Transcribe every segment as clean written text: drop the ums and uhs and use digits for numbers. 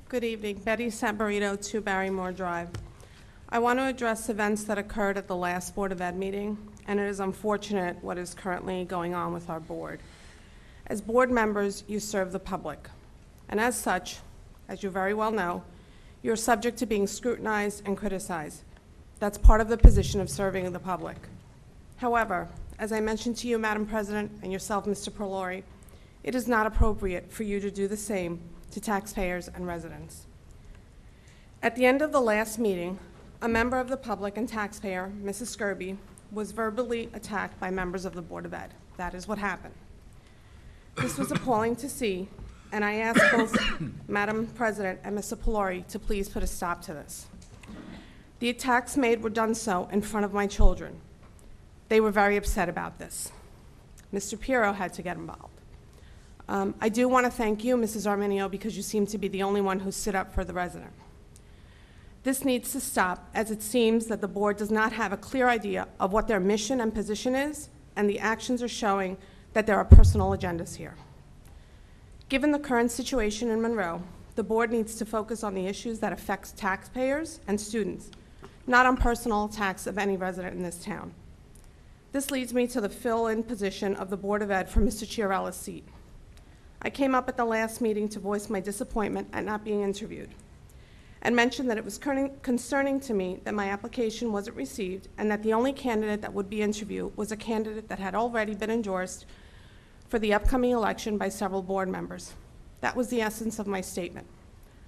Good evening. Betty Saborido, 2 Barrymore Drive. I want to address events that occurred at the last Board of Ed meeting, and it is unfortunate what is currently going on with our board. As board members, you serve the public, and as such, as you very well know, you're subject to being scrutinized and criticized. That's part of the position of serving the public. However, as I mentioned to you, Madam President, and yourself, Mr. Perlori, it is not appropriate for you to do the same to taxpayers and residents. At the end of the last meeting, a member of the public and taxpayer, Mrs. Skirby, was verbally attacked by members of the Board of Ed. That is what happened. This was appalling to see, and I asked both Madam President and Mr. Perlori to please put a stop to this. The attacks made were done so in front of my children. They were very upset about this. Mr. Pirro had to get involved. I do want to thank you, Mrs. Arminio, because you seem to be the only one who stood up for the resident. This needs to stop, as it seems that the board does not have a clear idea of what their mission and position is, and the actions are showing that there are personal agendas here. Given the current situation in Monroe, the board needs to focus on the issues that affect taxpayers and students, not on personal attacks of any resident in this town. This leads me to the fill-in position of the Board of Ed for Mr. Chiarella's seat. I came up at the last meeting to voice my disappointment at not being interviewed and mentioned that it was concerning to me that my application wasn't received and that the only candidate that would be interviewed was a candidate that had already been endorsed for the upcoming election by several board members. That was the essence of my statement.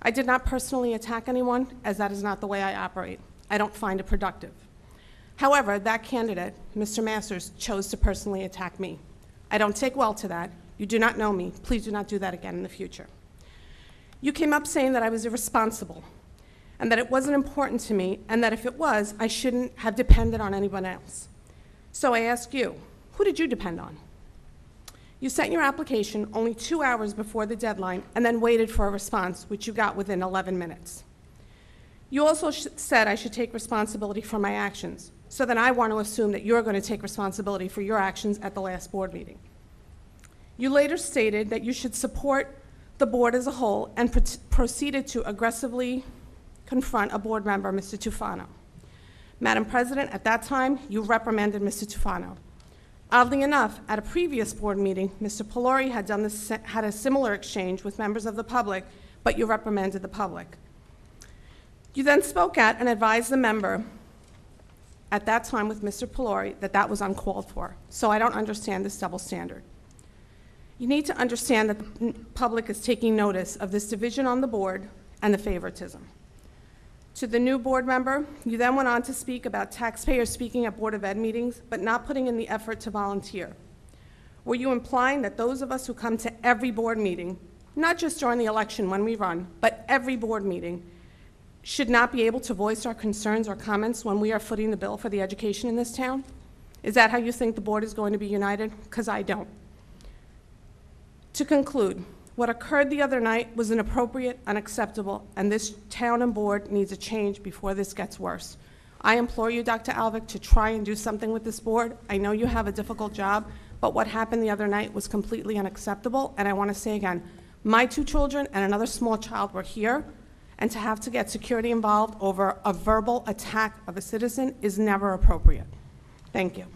I did not personally attack anyone, as that is not the way I operate. I don't find it productive. However, that candidate, Mr. Masters, chose to personally attack me. I don't take well to that. You do not know me. Please do not do that again in the future. You came up saying that I was irresponsible and that it wasn't important to me, and that if it was, I shouldn't have depended on anyone else. So I ask you, who did you depend on? You sent your application only 2 hours before the deadline and then waited for a response, which you got within 11 minutes. You also said I should take responsibility for my actions, so then I want to assume that you're going to take responsibility for your actions at the last board meeting. You later stated that you should support the board as a whole and proceeded to aggressively confront a board member, Mr. Tufano. Madam President, at that time, you reprimanded Mr. Tufano. Oddly enough, at a previous board meeting, Mr. Perlori had a similar exchange with members of the public, but you reprimanded the public. You then spoke at and advised the member at that time with Mr. Perlori that that was uncalled for. So I don't understand this double standard. You need to understand that the public is taking notice of this division on the board and the favoritism. To the new board member, you then went on to speak about taxpayers speaking at Board of Ed meetings, but not putting in the effort to volunteer. Were you implying that those of us who come to every board meeting, not just during the election when we run, but every board meeting, should not be able to voice our concerns or comments when we are footing the bill for the education in this town? Is that how you think the board is going to be united? Because I don't. To conclude, what occurred the other night was inappropriate, unacceptable, and this town and board needs a change before this gets worse. I implore you, Dr. Alvick, to try and do something with this board. I know you have a difficult job, but what happened the other night was completely unacceptable, and I want to say again, my 2 children and another small child were here, and to have to get security involved over a verbal attack of a citizen is never appropriate. Thank you.